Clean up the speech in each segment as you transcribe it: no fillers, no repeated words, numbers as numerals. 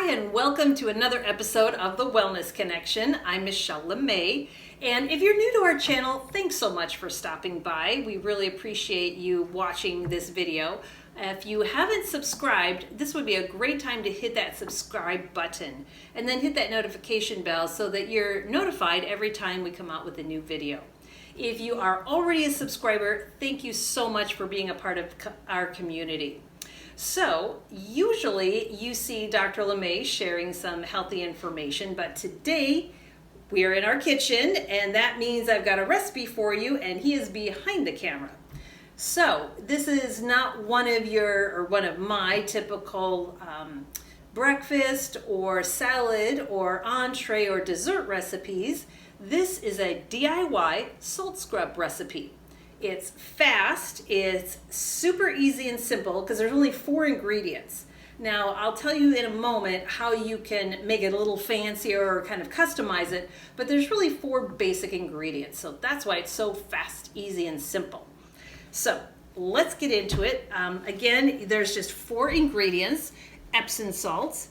Hi, and welcome to another episode of the Wellness Connection. I'm Michelle LeMay, and if you're new to our channel, thanks so much for stopping by. We really appreciate you watching this video. If you haven't subscribed, this would be a great time to hit that subscribe button and then hit that notification bell so that you're notified every time we come out with a new video. If you are already a subscriber, thank you so much for being a part of our community. So usually you see Dr. LeMay sharing some healthy information, but today we are in our kitchen, and that means I've got a recipe for you, and he is behind the camera. So this is not one of my typical breakfast or salad or entree or dessert recipes. This is a DIY salt scrub recipe. It's fast, it's super easy and simple because there's only 4 ingredients. Now, I'll tell you in a moment how you can make it a little fancier or kind of customize it, but there's really 4 basic ingredients. So that's why it's so fast, easy, and simple. So let's get into it. Again, there's just 4 ingredients: Epsom salt,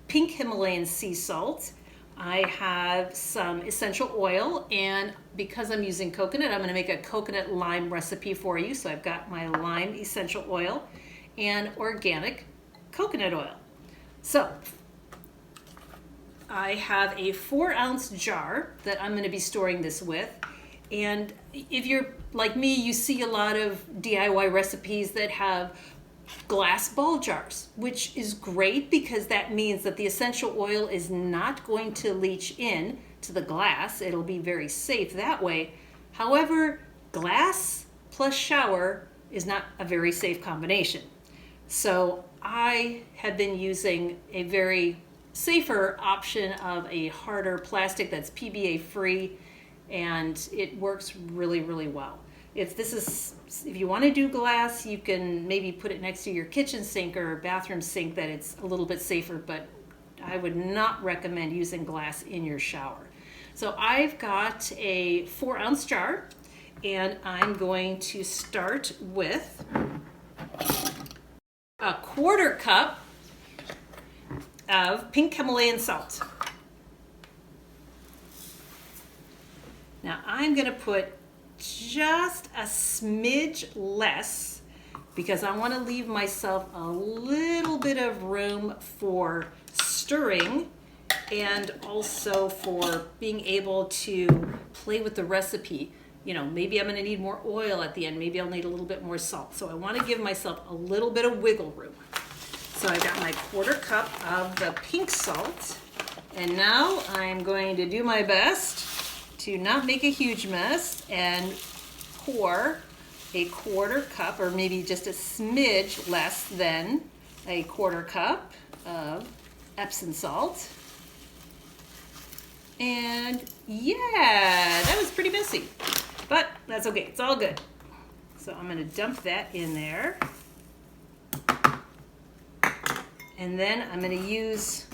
pink Himalayan sea salt. I have some essential oil, and because I'm using coconut, I'm going to make a coconut lime recipe for you. So I've got my lime essential oil and organic coconut oil. So I have a 4-ounce jar that I'm going to be storing this with. And if you're like me, you see a lot of DIY recipes that have glass ball jars, which is great because that means that the essential oil is not going to leach in to the glass. It'll be very safe that way. However, glass plus shower is not a very safe combination. So I have been using a very safer option of a harder plastic that's PBA free, and it works really, really well. If you want to do glass, you can maybe put it next to your kitchen sink or bathroom sink, that it's a little bit safer, but I would not recommend using glass in your shower. So I've got a 4-ounce jar, and I'm going to start with a 1/4 cup of pink Himalayan salt. Now I'm going to put just a smidge less because I want to leave myself a little bit of room for stirring and also for being able to play with the recipe. You know, maybe I'm going to need more oil at the end. Maybe I'll need a little bit more salt. So I want to give myself a little bit of wiggle room. So I got my 1/4 cup of the pink salt, and now I'm going to do my best to not make a huge mess and pour a 1/4 cup, or maybe just a smidge less than a 1/4 cup of Epsom salt. And yeah, that was pretty messy, but that's okay, it's all good. So I'm going to dump that in there. And then I'm going to use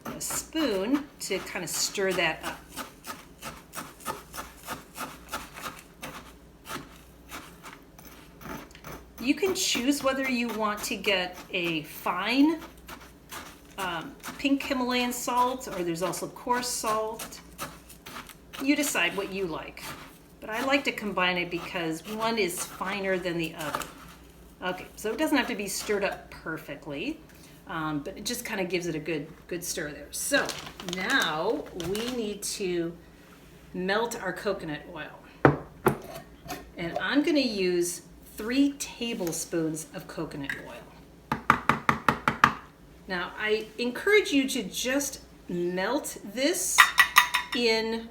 a spoon to kind of stir that up. You can choose whether you want to get a fine pink Himalayan salt, or there's also coarse salt. You decide what you like. But I like to combine it because one is finer than the other. Okay, so it doesn't have to be stirred up perfectly, but it just kind of gives it a good stir there. So now we need to melt our coconut oil. And I'm going to use 3 tablespoons of coconut oil. Now, I encourage you to just melt this in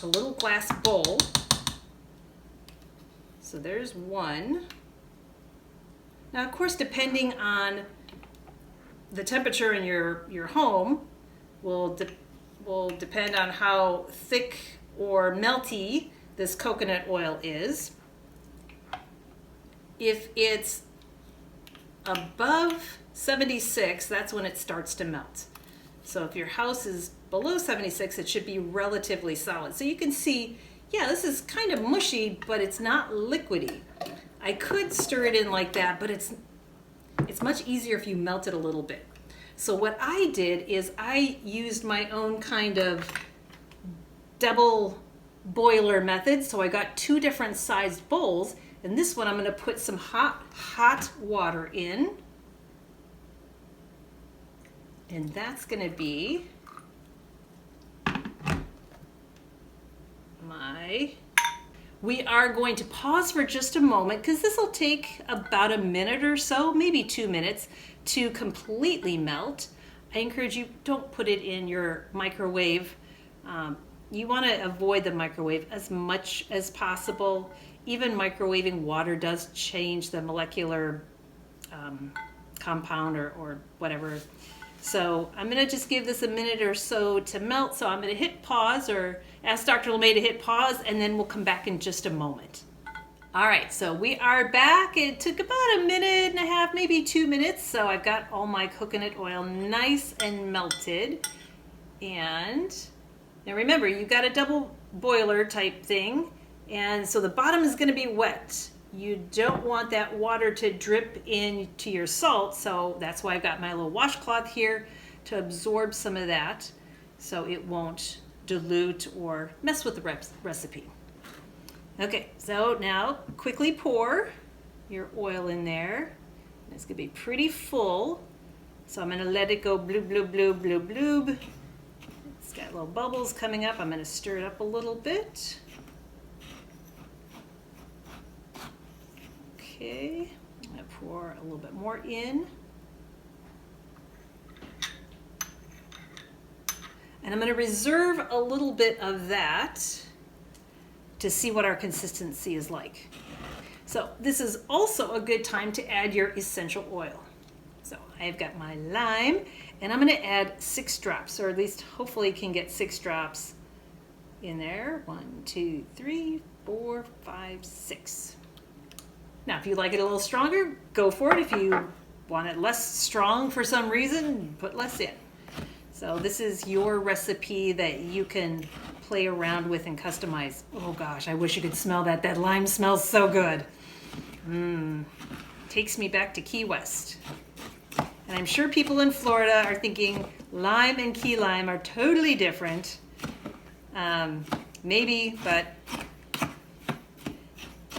a little glass bowl. So there's 1. Now, of course, depending on the temperature in your home will depend on how thick or melty this coconut oil is. If it's above 76, that's when it starts to melt. So if your house is below 76, it should be relatively solid. So you can see, yeah, this is kind of mushy, but it's not liquidy. I could stir it in like that, but it's much easier if you melt it a little bit. So what I did is I used my own kind of double boiler method. So I got 2 different sized bowls, and this one I'm going to put some hot water in. And that's going to be we are going to pause for just a moment because this will take about a minute or so, maybe 2 minutes to completely melt. I encourage you, don't put it in your microwave. You want to avoid the microwave as much as possible. Even microwaving water does change the molecular compound or whatever. So I'm going to just give this a minute or so to melt. So I'm going to hit pause, or ask Dr. LeMay to hit pause, and then we'll come back in just a moment. All right, so we are back. It took about a minute and a half, maybe 2 minutes. So I've got all my coconut oil nice and melted. And now remember, you've got a double boiler type thing. And so the bottom is going to be wet. You don't want that water to drip into your salt, so that's why I've got my little washcloth here to absorb some of that so it won't dilute or mess with the recipe. Okay, so now quickly pour your oil in there. It's going to be pretty full, so I'm going to let it go bloob, bloob, bloob, bloob, bloob. It's got little bubbles coming up. I'm going to stir it up a little bit. Okay, I'm going to pour a little bit more in. And I'm going to reserve a little bit of that to see what our consistency is like. So this is also a good time to add your essential oil. So I've got my lime, and I'm going to add 6 drops, or at least hopefully can get 6 drops in there. 1, 2, 3, 4, 5, 6. Now, if you like it a little stronger, go for it. If you want it less strong for some reason, put less in. So this is your recipe that you can play around with and customize. Oh gosh, I wish you could smell that. That lime smells so good. Takes me back to Key West. And I'm sure people in Florida are thinking lime and key lime are totally different. Maybe, but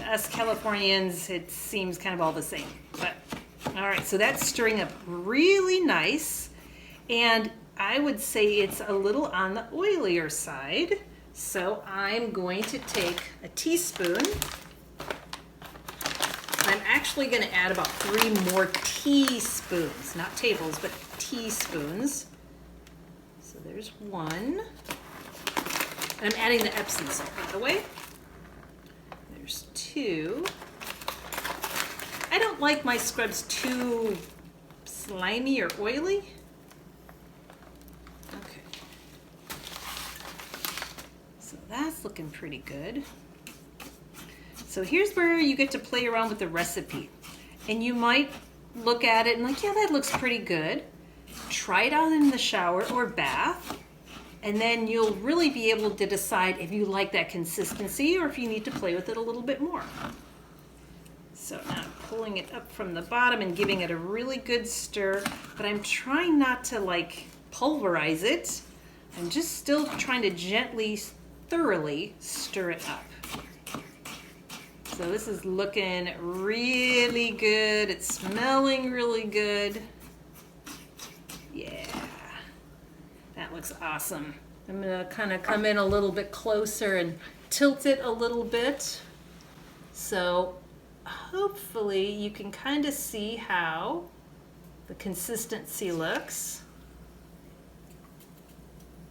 us Californians, it seems kind of all the same. But all right, so that's stirring up really nice, and I would say it's a little on the oilier side. So I'm going to take a teaspoon. I'm actually going to add about 3 more teaspoons, not tables, but teaspoons. So there's 1. And I'm adding the Epsom salt, by the way. There's 2. I don't like my scrubs too slimy or oily. Okay. So that's looking pretty good. So here's where you get to play around with the recipe. And you might look at it and like, yeah, that looks pretty good. Try it out in the shower or bath. And then you'll really be able to decide if you like that consistency or if you need to play with it a little bit more. So now I'm pulling it up from the bottom and giving it a really good stir, but I'm trying not to like pulverize it. I'm just still trying to gently, thoroughly stir it up. So this is looking really good. It's smelling really good. Yeah. That looks awesome. I'm gonna kind of come in a little bit closer and tilt it a little bit. So hopefully you can kind of see how the consistency looks.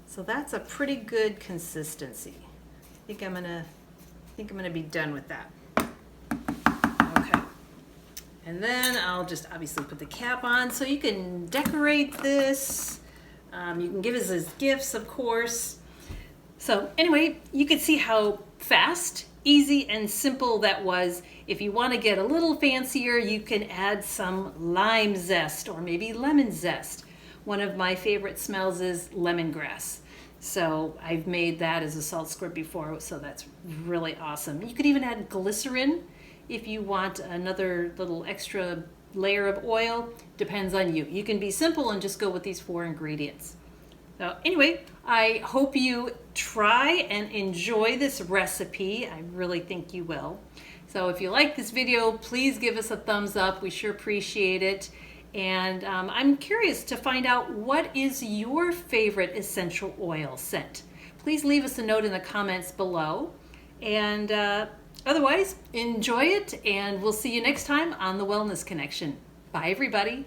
So that's a pretty good consistency. I think I'm gonna be done with that. Okay. And then I'll just obviously put the cap on so you can decorate this. You can give us as gifts, of course. So anyway, you can see how fast, easy, and simple that was. If you want to get a little fancier, you can add some lime zest or maybe lemon zest. One of my favorite smells is lemongrass. So I've made that as a salt scrub before, so that's really awesome. You could even add glycerin if you want another little extra layer of oil depends on you. You can be simple and just go with these 4 ingredients. So anyway, I hope you try and enjoy this recipe. I really think you will. So if you like this video, please give us a thumbs up. We sure appreciate it. And I'm curious to find out, what is your favorite essential oil scent? Please leave us a note in the comments below. And otherwise, enjoy it, and we'll see you next time on the Wellness Connection. Bye, everybody.